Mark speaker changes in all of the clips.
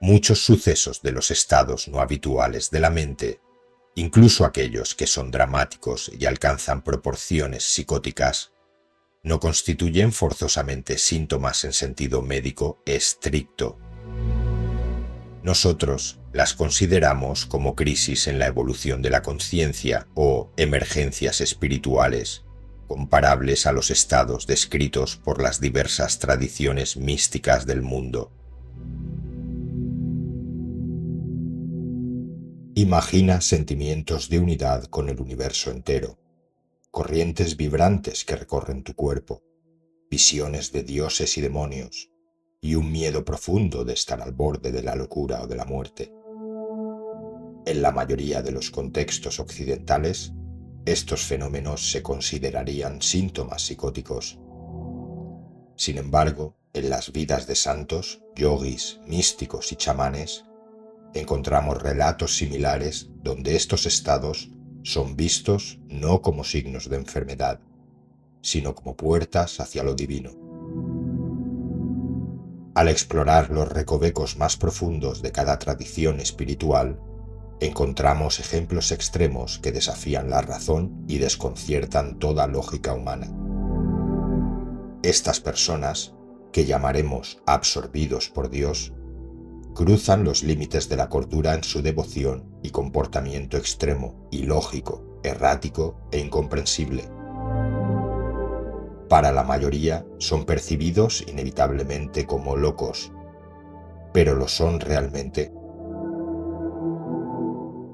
Speaker 1: Muchos sucesos de los estados no habituales de la mente, incluso aquellos que son dramáticos y alcanzan proporciones psicóticas, no constituyen forzosamente síntomas en sentido médico estricto. Nosotros las consideramos como crisis en la evolución de la conciencia o emergencias espirituales, comparables a los estados descritos por las diversas tradiciones místicas del mundo. Imagina sentimientos de unidad con el universo entero, corrientes vibrantes que recorren tu cuerpo, visiones de dioses y demonios, y un miedo profundo de estar al borde de la locura o de la muerte. En la mayoría de los contextos occidentales, estos fenómenos se considerarían síntomas psicóticos. Sin embargo, en las vidas de santos, yogis, místicos y chamanes, encontramos relatos similares donde estos estados son vistos no como signos de enfermedad, sino como puertas hacia lo divino. Al explorar los recovecos más profundos de cada tradición espiritual, encontramos ejemplos extremos que desafían la razón y desconciertan toda lógica humana. Estas personas, que llamaremos absorbidos por Dios, cruzan los límites de la cordura en su devoción y comportamiento extremo, ilógico, errático e incomprensible. Para la mayoría son percibidos inevitablemente como locos, pero lo son realmente.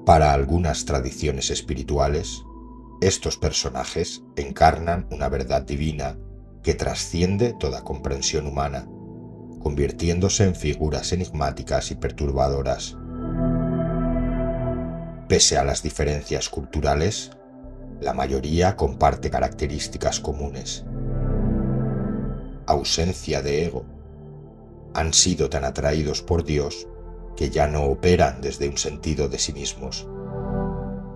Speaker 1: Para algunas tradiciones espirituales, estos personajes encarnan una verdad divina que trasciende toda comprensión humana, convirtiéndose en figuras enigmáticas y perturbadoras. Pese a las diferencias culturales, la mayoría comparte características comunes. Ausencia de ego. Han sido tan atraídos por Dios que ya no operan desde un sentido de sí mismos.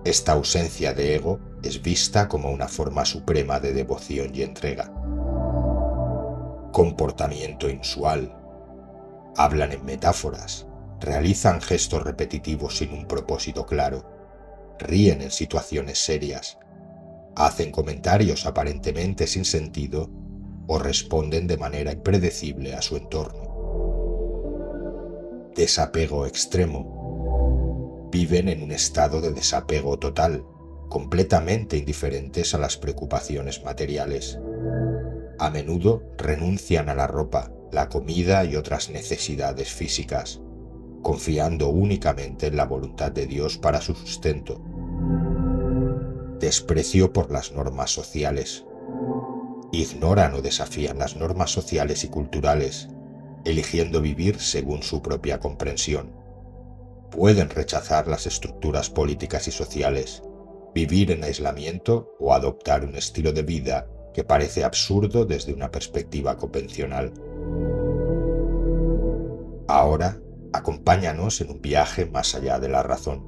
Speaker 1: Esta ausencia de ego es vista como una forma suprema de devoción y entrega. Comportamiento inusual. Hablan en metáforas, realizan gestos repetitivos sin un propósito claro, ríen en situaciones serias, hacen comentarios aparentemente sin sentido o responden de manera impredecible a su entorno. Desapego extremo. Viven en un estado de desapego total, completamente indiferentes a las preocupaciones materiales. A menudo renuncian a la ropa, la comida y otras necesidades físicas, confiando únicamente en la voluntad de Dios para su sustento. Desprecio por las normas sociales. Ignoran o desafían las normas sociales y culturales, eligiendo vivir según su propia comprensión. Pueden rechazar las estructuras políticas y sociales, vivir en aislamiento o adoptar un estilo de vida que parece absurdo desde una perspectiva convencional. Ahora, acompáñanos en un viaje más allá de la razón.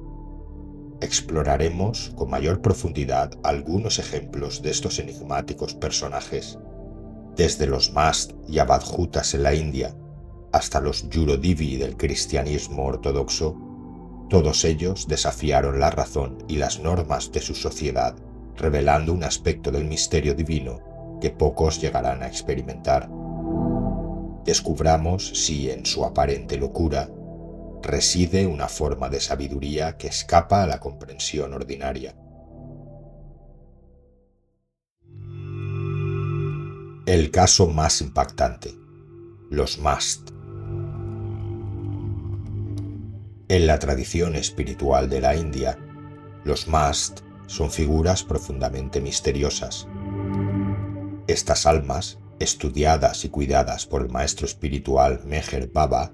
Speaker 1: Exploraremos con mayor profundidad algunos ejemplos de estos enigmáticos personajes, desde los Mast y Abadjutas en la India hasta los Yurodivi del cristianismo ortodoxo. Todos ellos desafiaron la razón y las normas de su sociedad, revelando un aspecto del misterio divino que pocos llegarán a experimentar. Descubramos si en su aparente locura reside una forma de sabiduría que escapa a la comprensión ordinaria. El caso más impactante: los Mast. En la tradición espiritual de la India, los Mast son figuras profundamente misteriosas. Estas almas, estudiadas y cuidadas por el maestro espiritual Meher Baba,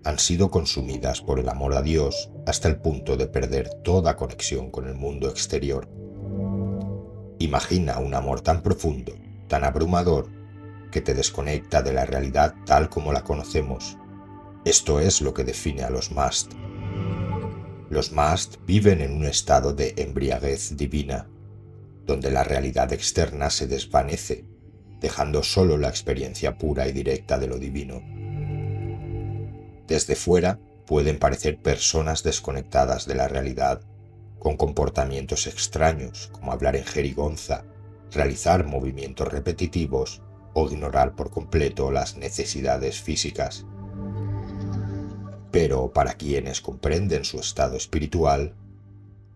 Speaker 1: han sido consumidas por el amor a Dios hasta el punto de perder toda conexión con el mundo exterior. Imagina un amor tan profundo, tan abrumador, que te desconecta de la realidad tal como la conocemos. Esto es lo que define a los Mast. Los Mast viven en un estado de embriaguez divina, donde la realidad externa se desvanece, dejando solo la experiencia pura y directa de lo divino. Desde fuera pueden parecer personas desconectadas de la realidad, con comportamientos extraños como hablar en jerigonza, realizar movimientos repetitivos o ignorar por completo las necesidades físicas. Pero para quienes comprenden su estado espiritual,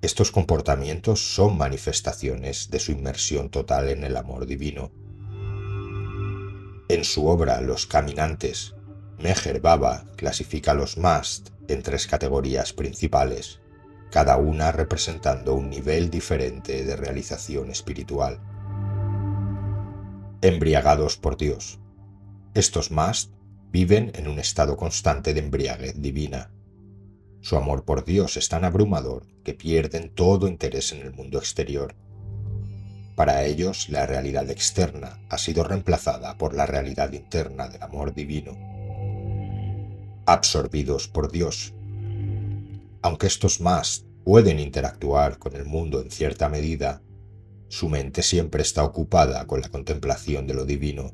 Speaker 1: estos comportamientos son manifestaciones de su inmersión total en el amor divino. En su obra Los Caminantes, Meher Baba clasifica a los Mast en 3 categorías principales, cada una representando un nivel diferente de realización espiritual. Embriagados por Dios. Estos Mast viven en un estado constante de embriaguez divina. Su amor por Dios es tan abrumador que pierden todo interés en el mundo exterior. Para ellos, la realidad externa ha sido reemplazada por la realidad interna del amor divino. Absorbidos por Dios. Aunque estos Mast pueden interactuar con el mundo en cierta medida, su mente siempre está ocupada con la contemplación de lo divino.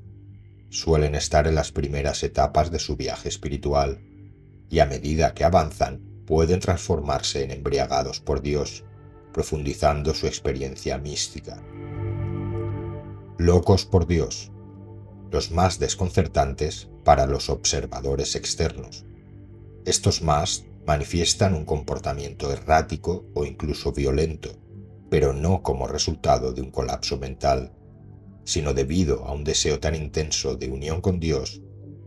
Speaker 1: Suelen estar en las primeras etapas de su viaje espiritual, y a medida que avanzan, pueden transformarse en embriagados por Dios, profundizando su experiencia mística. Locos por Dios. Los más desconcertantes para los observadores externos. Estos Mast manifiestan un comportamiento errático o incluso violento, pero no como resultado de un colapso mental, sino debido a un deseo tan intenso de unión con Dios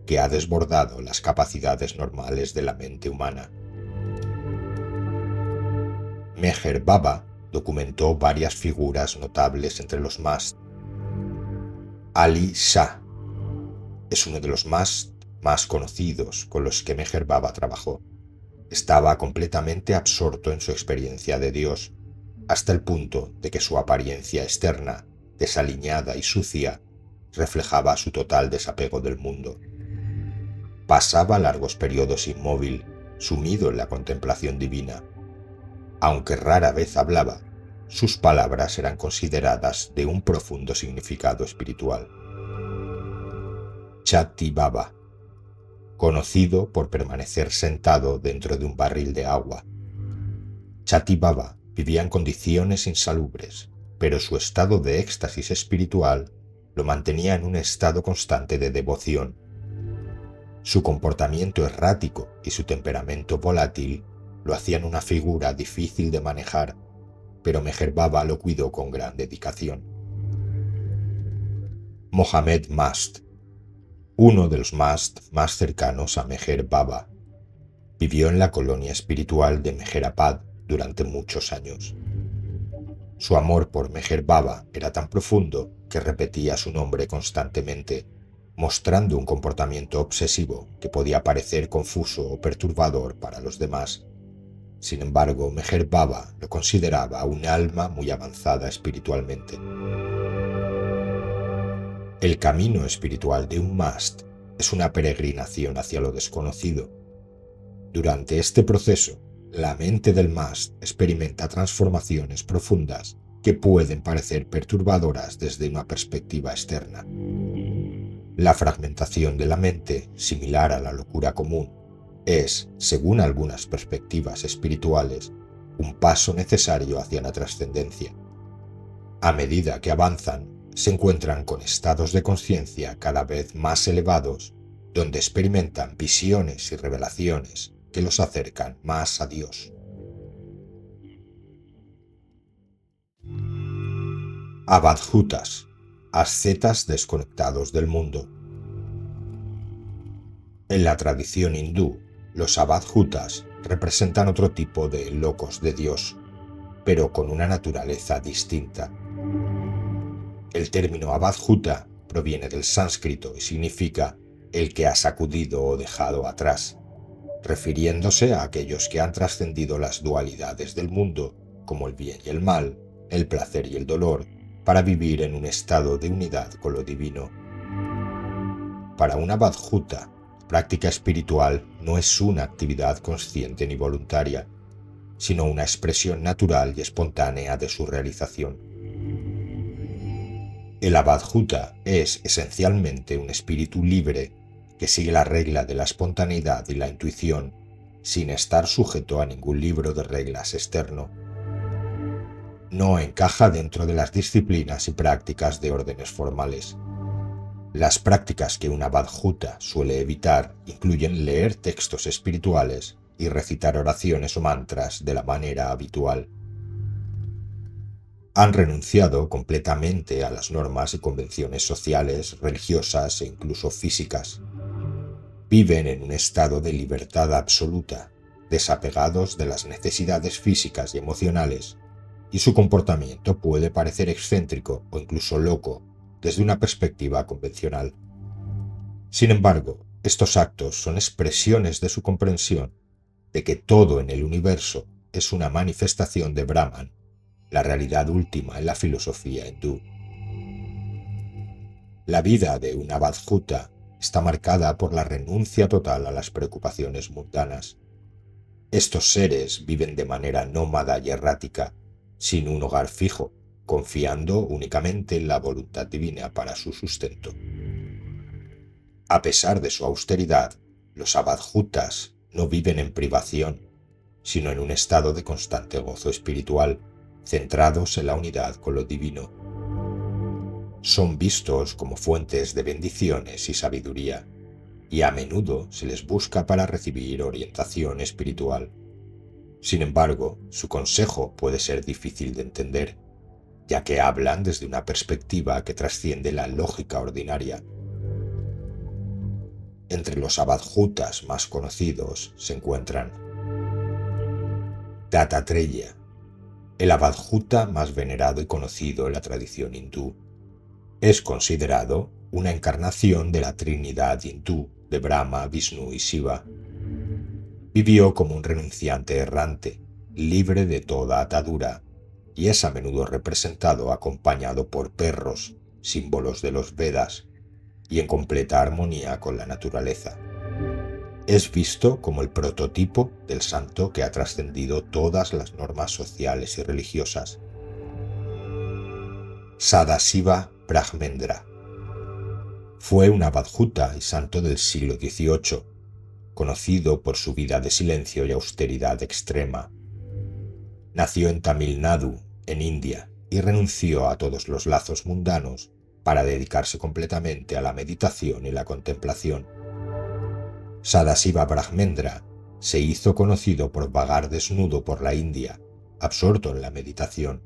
Speaker 1: que ha desbordado las capacidades normales de la mente humana. Meher Baba documentó varias figuras notables entre los Mast. Ali Shah es uno de los más conocidos con los que Meher Baba trabajó. Estaba completamente absorto en su experiencia de Dios, hasta el punto de que su apariencia externa, desaliñada y sucia, reflejaba su total desapego del mundo. Pasaba largos periodos inmóvil, sumido en la contemplación divina. Aunque rara vez hablaba, sus palabras eran consideradas de un profundo significado espiritual. Chatti Baba, conocido por permanecer sentado dentro de un barril de agua. Chatti Baba vivía en condiciones insalubres, pero su estado de éxtasis espiritual lo mantenía en un estado constante de devoción. Su comportamiento errático y su temperamento volátil lo hacían una figura difícil de manejar, pero Meher Baba lo cuidó con gran dedicación. Mohammed Mast, uno de los Mast más cercanos a Meher Baba, vivió en la colonia espiritual de Meherabad durante muchos años. Su amor por Meher Baba era tan profundo que repetía su nombre constantemente, mostrando un comportamiento obsesivo que podía parecer confuso o perturbador para los demás. Sin embargo, Meher Baba lo consideraba un alma muy avanzada espiritualmente. El camino espiritual de un Mast es una peregrinación hacia lo desconocido. Durante este proceso, la mente del Mast experimenta transformaciones profundas que pueden parecer perturbadoras desde una perspectiva externa. La fragmentación de la mente, similar a la locura común, es, según algunas perspectivas espirituales, un paso necesario hacia la trascendencia. A medida que avanzan, se encuentran con estados de conciencia cada vez más elevados, donde experimentan visiones y revelaciones que los acercan más a Dios. Abadhutas, ascetas desconectados del mundo. En la tradición hindú, los abadhutas representan otro tipo de locos de Dios, pero con una naturaleza distinta. El término abadhuta proviene del sánscrito y significa el que ha sacudido o dejado atrás, refiriéndose a aquellos que han trascendido las dualidades del mundo, como el bien y el mal, el placer y el dolor, para vivir en un estado de unidad con lo divino. Para un abadhuta, práctica espiritual no es una actividad consciente ni voluntaria, sino una expresión natural y espontánea de su realización. El abadhuta es esencialmente un espíritu libre que sigue la regla de la espontaneidad y la intuición sin estar sujeto a ningún libro de reglas externo. No encaja dentro de las disciplinas y prácticas de órdenes formales. Las prácticas que una Abadjuta suele evitar incluyen leer textos espirituales y recitar oraciones o mantras de la manera habitual. Han renunciado completamente a las normas y convenciones sociales, religiosas e incluso físicas. Viven en un estado de libertad absoluta, desapegados de las necesidades físicas y emocionales, y su comportamiento puede parecer excéntrico o incluso loco desde una perspectiva convencional. Sin embargo, estos actos son expresiones de su comprensión de que todo en el universo es una manifestación de Brahman, la realidad última en la filosofía hindú. La vida de una Abadjuta está marcada por la renuncia total a las preocupaciones mundanas. Estos seres viven de manera nómada y errática, sin un hogar fijo, confiando únicamente en la voluntad divina para su sustento. A pesar de su austeridad, los Abadjutas no viven en privación, sino en un estado de constante gozo espiritual, centrados en la unidad con lo divino. Son vistos como fuentes de bendiciones y sabiduría, y a menudo se les busca para recibir orientación espiritual. Sin embargo, su consejo puede ser difícil de entender, ya que hablan desde una perspectiva que trasciende la lógica ordinaria. Entre los Abadjutas más conocidos se encuentran Dattatreya, el Abadjuta más venerado y conocido en la tradición hindú. Es considerado una encarnación de la Trinidad hindú de Brahma, Vishnu y Shiva. Vivió como un renunciante errante, libre de toda atadura, y es a menudo representado acompañado por perros, símbolos de los Vedas, y en completa armonía con la naturaleza. Es visto como el prototipo del santo que ha trascendido todas las normas sociales y religiosas. Sadasiva Brahmendra fue un Abadjuta y santo del siglo XVIII, conocido por su vida de silencio y austeridad extrema. Nació en Tamil Nadu, en India, y renunció a todos los lazos mundanos para dedicarse completamente a la meditación y la contemplación. Sadasiva Brahmendra se hizo conocido por vagar desnudo por la India, absorto en la meditación.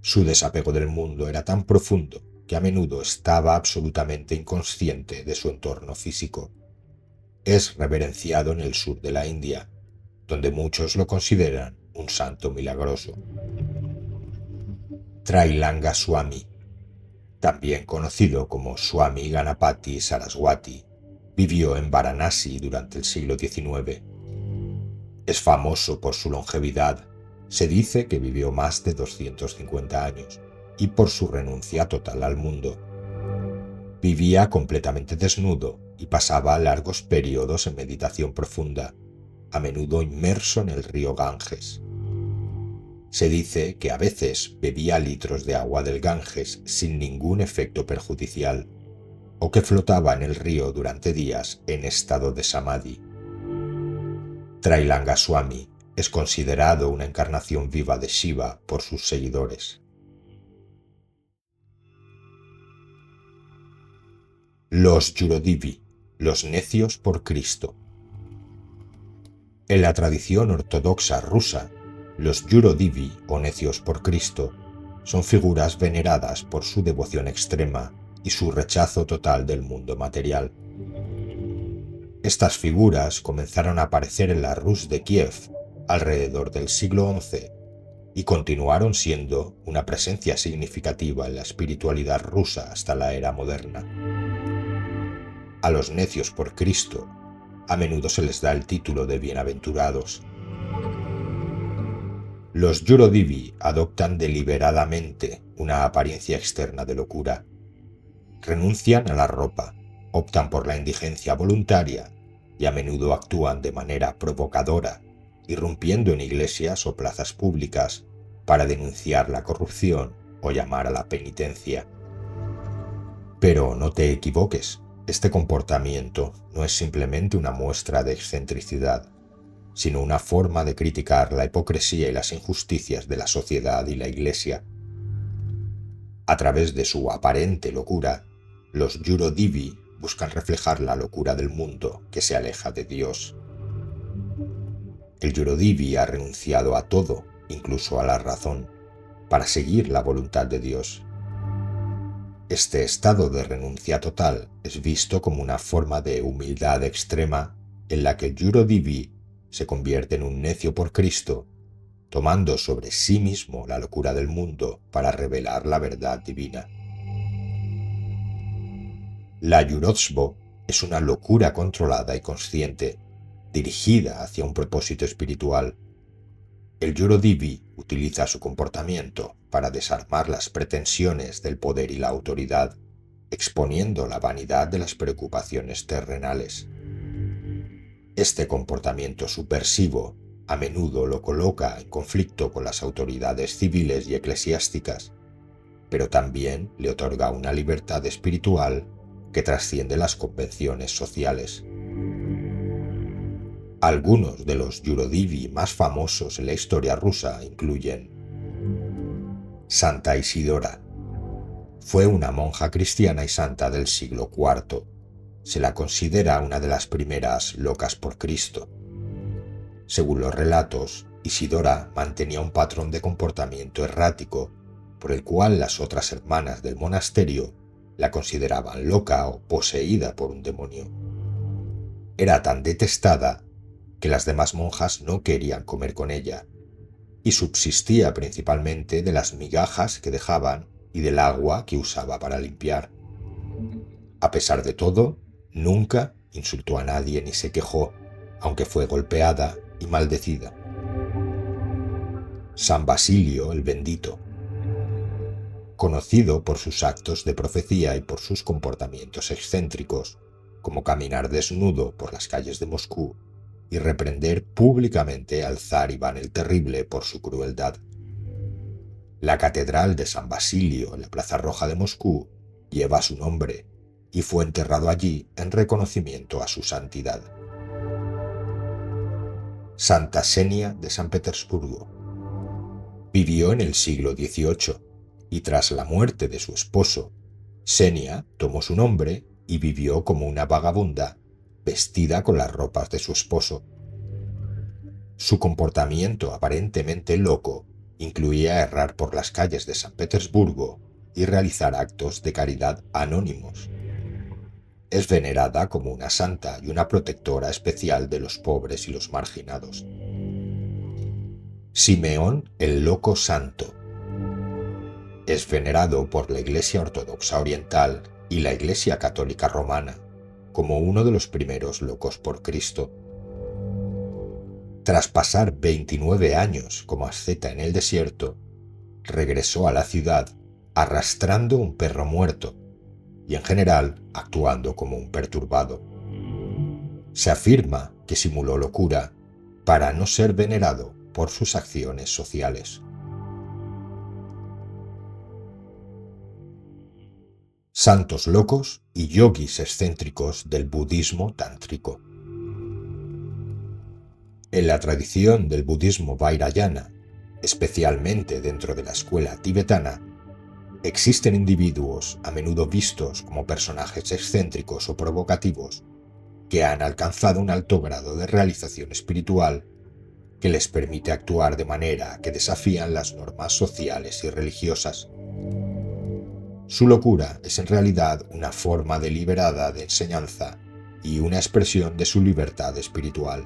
Speaker 1: Su desapego del mundo era tan profundo que a menudo estaba absolutamente inconsciente de su entorno físico. Es reverenciado en el sur de la India, donde muchos lo consideran un santo milagroso. Trailanga Swami, también conocido como Swami Ganapati Saraswati, vivió en Varanasi durante el siglo XIX. Es famoso por su longevidad, se dice que vivió más de 250 años, y por su renuncia total al mundo. Vivía completamente desnudo y pasaba largos periodos en meditación profunda, a menudo inmerso en el río Ganges. Se dice que a veces bebía litros de agua del Ganges sin ningún efecto perjudicial, o que flotaba en el río durante días en estado de samadhi. Trailanga Swami es considerado una encarnación viva de Shiva por sus seguidores. Los Yurodivi, los necios por Cristo. En la tradición ortodoxa rusa, los Yurodivi o necios por Cristo son figuras veneradas por su devoción extrema y su rechazo total del mundo material. Estas figuras comenzaron a aparecer en la Rus de Kiev alrededor del siglo XI y continuaron siendo una presencia significativa en la espiritualidad rusa hasta la era moderna. A los necios por Cristo a menudo se les da el título de bienaventurados. Los Yurodivi adoptan deliberadamente una apariencia externa de locura. Renuncian a la ropa, optan por la indigencia voluntaria y a menudo actúan de manera provocadora, irrumpiendo en iglesias o plazas públicas para denunciar la corrupción o llamar a la penitencia. Pero no te equivoques, Este comportamiento no es simplemente una muestra de excentricidad, sino una forma de criticar la hipocresía y las injusticias de la sociedad y la Iglesia. A través de su aparente locura, los Yurodivi buscan reflejar la locura del mundo que se aleja de Dios. El Yurodivi ha renunciado a todo, incluso a la razón, para seguir la voluntad de Dios. Este estado de renuncia total es visto como una forma de humildad extrema en la que el Yurodivi se convierte en un necio por Cristo, tomando sobre sí mismo la locura del mundo para revelar la verdad divina. La Yurotsbo es una locura controlada y consciente, dirigida hacia un propósito espiritual. El Yurodivi utiliza su comportamiento para desarmar las pretensiones del poder y la autoridad, exponiendo la vanidad de las preocupaciones terrenales. Este comportamiento subversivo a menudo lo coloca en conflicto con las autoridades civiles y eclesiásticas, pero también le otorga una libertad espiritual que trasciende las convenciones sociales. Algunos de los Yurodivi más famosos en la historia rusa incluyen Santa Isidora. Fue una monja cristiana y santa del siglo IV. Se la considera una de las primeras locas por Cristo. Según los relatos, Isidora mantenía un patrón de comportamiento errático, por el cual las otras hermanas del monasterio la consideraban loca o poseída por un demonio. Era tan detestada que las demás monjas no querían comer con ella, y subsistía principalmente de las migajas que dejaban y del agua que usaba para limpiar. A pesar de todo, nunca insultó a nadie ni se quejó, aunque fue golpeada y maldecida. San Basilio el Bendito. Conocido por sus actos de profecía y por sus comportamientos excéntricos, como caminar desnudo por las calles de Moscú y reprender públicamente al zar Iván el Terrible por su crueldad. La catedral de San Basilio en la Plaza Roja de Moscú lleva su nombre y fue enterrado allí en reconocimiento a su santidad. Santa Xenia de San Petersburgo. Vivió en el siglo XVIII y tras la muerte de su esposo, Xenia tomó su nombre y vivió como una vagabunda, vestida con las ropas de su esposo. Su comportamiento aparentemente loco incluía errar por las calles de San Petersburgo y realizar actos de caridad anónimos. Es venerada como una santa y una protectora especial de los pobres y los marginados. Simeón el Loco Santo. Es venerado por la Iglesia Ortodoxa Oriental y la Iglesia Católica Romana como uno de los primeros locos por Cristo. Tras pasar 29 años como asceta en el desierto, regresó a la ciudad arrastrando un perro muerto y en general actuando como un perturbado. Se afirma que simuló locura para no ser venerado por sus acciones sociales. Santos locos y yogis excéntricos del budismo tántrico. En la tradición del budismo Vajrayana, especialmente dentro de la escuela tibetana, existen individuos a menudo vistos como personajes excéntricos o provocativos que han alcanzado un alto grado de realización espiritual que les permite actuar de manera que desafían las normas sociales y religiosas. Su locura es en realidad una forma deliberada de enseñanza y una expresión de su libertad espiritual,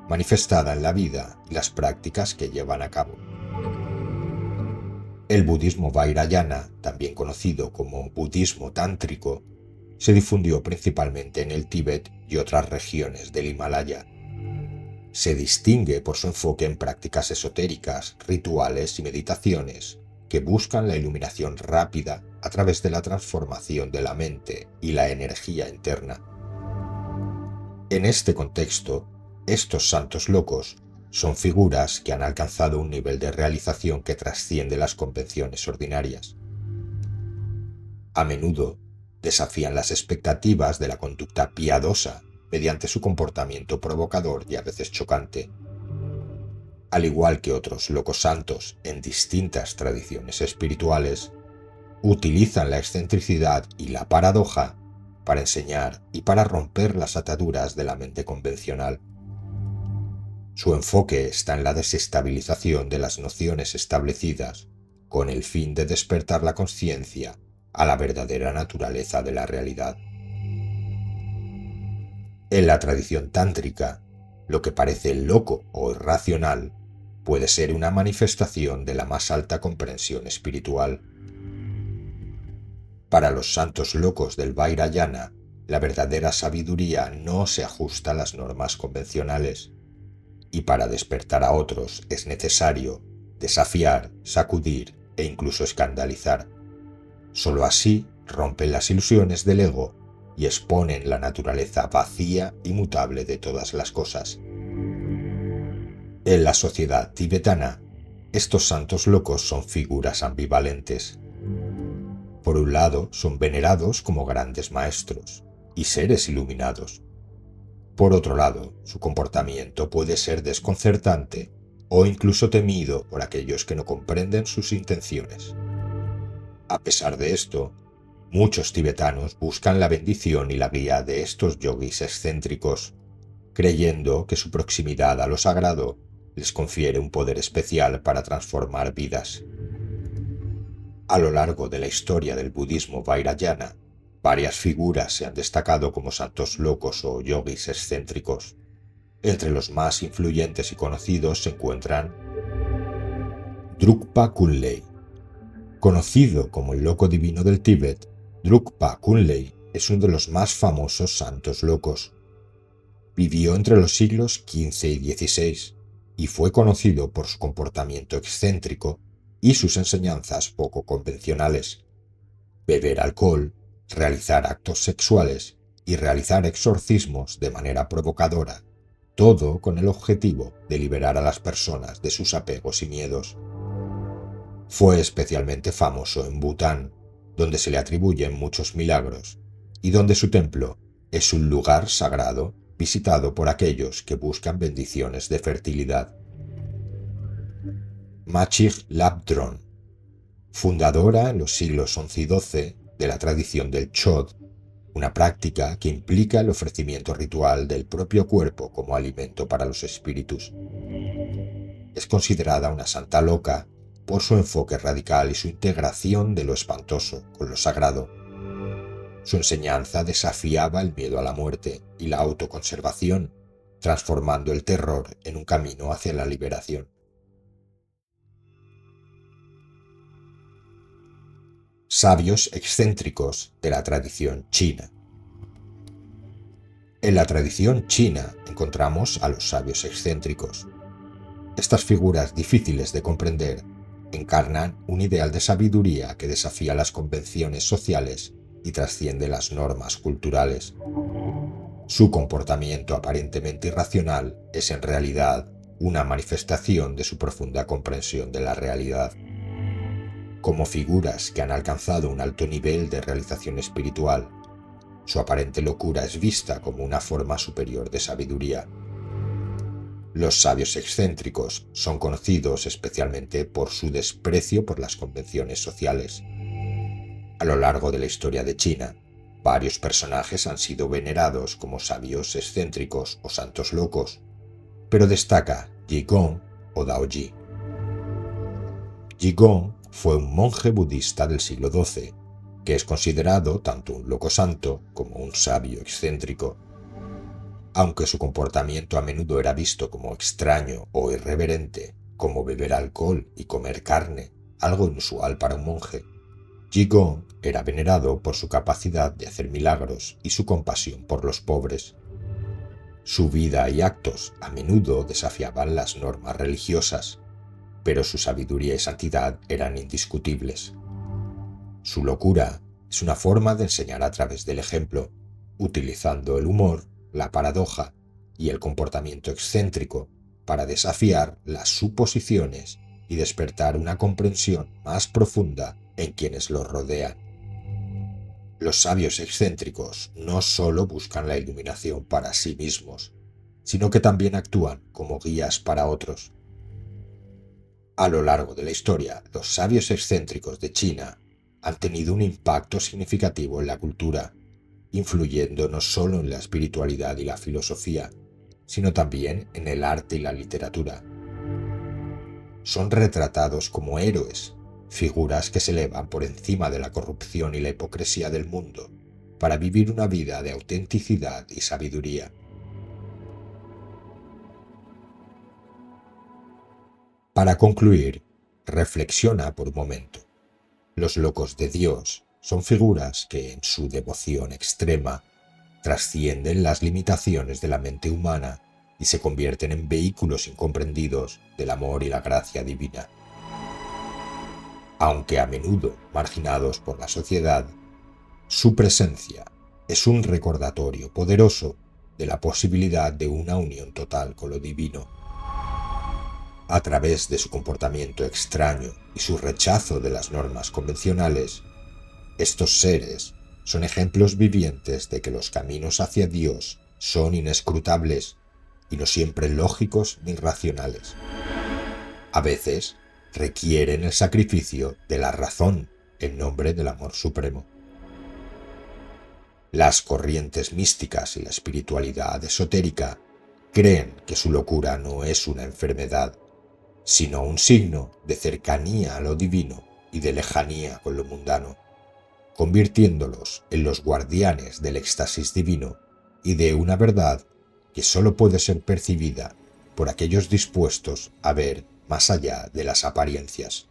Speaker 1: manifestada en la vida y las prácticas que llevan a cabo. El budismo Vajrayana, también conocido como budismo tántrico, se difundió principalmente en el Tíbet y otras regiones del Himalaya. Se distingue por su enfoque en prácticas esotéricas, rituales y meditaciones que buscan la iluminación rápida a través de la transformación de la mente y la energía interna. En este contexto, estos santos locos son figuras que han alcanzado un nivel de realización que trasciende las convenciones ordinarias. A menudo, desafían las expectativas de la conducta piadosa mediante su comportamiento provocador y a veces chocante. Al igual que otros locos santos en distintas tradiciones espirituales, utilizan la excentricidad y la paradoja para enseñar y para romper las ataduras de la mente convencional. Su enfoque está en la desestabilización de las nociones establecidas con el fin de despertar la conciencia a la verdadera naturaleza de la realidad. En la tradición tántrica, lo que parece loco o irracional puede ser una manifestación de la más alta comprensión espiritual. Para los santos locos del Vajrayana, la verdadera sabiduría no se ajusta a las normas convencionales, y para despertar a otros es necesario desafiar, sacudir e incluso escandalizar. Solo así rompen las ilusiones del ego y exponen la naturaleza vacía y mutable de todas las cosas. En la sociedad tibetana, estos santos locos son figuras ambivalentes. Por un lado, son venerados como grandes maestros y seres iluminados. Por otro lado, su comportamiento puede ser desconcertante o incluso temido por aquellos que no comprenden sus intenciones. A pesar de esto, muchos tibetanos buscan la bendición y la guía de estos yogis excéntricos, creyendo que su proximidad a lo sagrado les confiere un poder especial para transformar vidas. A lo largo de la historia del budismo vajrayana, varias figuras se han destacado como santos locos o yogis excéntricos. Entre los más influyentes y conocidos se encuentran Drukpa Kunley. Conocido como el loco divino del Tíbet, Drukpa Kunley es uno de los más famosos santos locos. Vivió entre los siglos XV y XVI y fue conocido por su comportamiento excéntrico y sus enseñanzas poco convencionales. Beber alcohol, realizar actos sexuales y realizar exorcismos de manera provocadora, todo con el objetivo de liberar a las personas de sus apegos y miedos. Fue especialmente famoso en Bután, donde se le atribuyen muchos milagros, y donde su templo es un lugar sagrado visitado por aquellos que buscan bendiciones de fertilidad. Machig Labdrön, fundadora en los siglos XI y XII de la tradición del Chod, una práctica que implica el ofrecimiento ritual del propio cuerpo como alimento para los espíritus. Es considerada una santa loca por su enfoque radical y su integración de lo espantoso con lo sagrado. Su enseñanza desafiaba el miedo a la muerte y la autoconservación, transformando el terror en un camino hacia la liberación. Sabios excéntricos de la tradición china. En la tradición china encontramos a los sabios excéntricos. Estas figuras difíciles de comprender encarnan un ideal de sabiduría que desafía las convenciones sociales y trasciende las normas culturales. Su comportamiento aparentemente irracional es en realidad una manifestación de su profunda comprensión de la realidad. Como figuras que han alcanzado un alto nivel de realización espiritual, su aparente locura es vista como una forma superior de sabiduría. Los sabios excéntricos son conocidos especialmente por su desprecio por las convenciones sociales. A lo largo de la historia de China, varios personajes han sido venerados como sabios excéntricos o santos locos, pero destaca Jigong o Daoji. Jigong fue un monje budista del siglo XII, que es considerado tanto un loco santo como un sabio excéntrico. Aunque su comportamiento a menudo era visto como extraño o irreverente, como beber alcohol y comer carne, algo inusual para un monje, Jigong era venerado por su capacidad de hacer milagros y su compasión por los pobres. Su vida y actos a menudo desafiaban las normas religiosas, pero su sabiduría y santidad eran indiscutibles. Su locura es una forma de enseñar a través del ejemplo, utilizando el humor, la paradoja y el comportamiento excéntrico para desafiar las suposiciones y despertar una comprensión más profunda en quienes los rodean. Los sabios excéntricos no solo buscan la iluminación para sí mismos, sino que también actúan como guías para otros. A lo largo de la historia, los sabios excéntricos de China han tenido un impacto significativo en la cultura, influyendo no solo en la espiritualidad y la filosofía, sino también en el arte y la literatura. Son retratados como héroes, figuras que se elevan por encima de la corrupción y la hipocresía del mundo para vivir una vida de autenticidad y sabiduría. Para concluir, reflexiona por un momento. Los locos de Dios son figuras que, en su devoción extrema, trascienden las limitaciones de la mente humana y se convierten en vehículos incomprendidos del amor y la gracia divina. Aunque a menudo marginados por la sociedad, su presencia es un recordatorio poderoso de la posibilidad de una unión total con lo divino. A través de su comportamiento extraño y su rechazo de las normas convencionales, estos seres son ejemplos vivientes de que los caminos hacia Dios son inescrutables y no siempre lógicos ni racionales. A veces requieren el sacrificio de la razón en nombre del amor supremo. Las corrientes místicas y la espiritualidad esotérica creen que su locura no es una enfermedad, sino un signo de cercanía a lo divino y de lejanía con lo mundano, convirtiéndolos en los guardianes del éxtasis divino y de una verdad que solo puede ser percibida por aquellos dispuestos a ver más allá de las apariencias.